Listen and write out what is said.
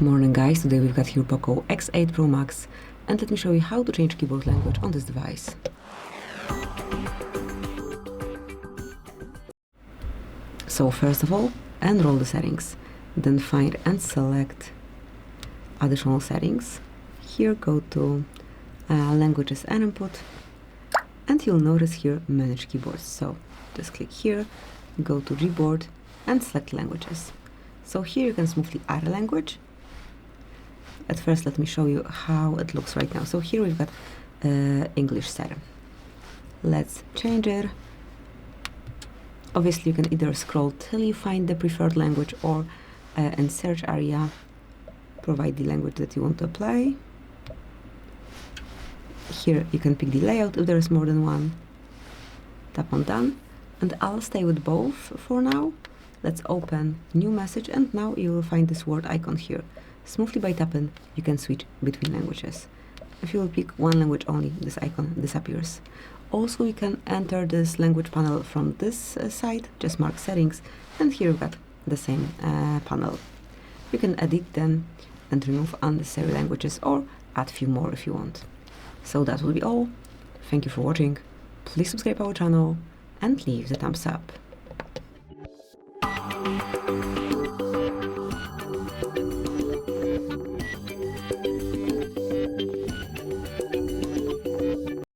Morning guys, today we've got here POCO X8 Pro Max, and let me show you how to change keyboard language on this device. So first of all, enroll the settings, then find and select additional settings. Here go to languages and input, and you'll notice here manage keyboards. So just click here, go to Gboard and select languages. So here you can smoothly add a language. At first, let me show you how it looks right now. So here we've got English set. Let's change it. Obviously, you can either scroll till you find the preferred language, or in search area, provide the language that you want to apply. Here you can pick the layout if there is more than one. Tap on done, and I'll stay with both for now. Let's open new message, and now you will find this word icon here. Smoothly by tapping, you can switch between languages. If you will pick one language only, this icon disappears. Also, you can enter this language panel from this side, just mark settings, and here you've got the same panel. You can edit them and remove unnecessary languages, or add a few more if you want. So that will be all. Thank you for watching. Please subscribe our channel and leave the thumbs up.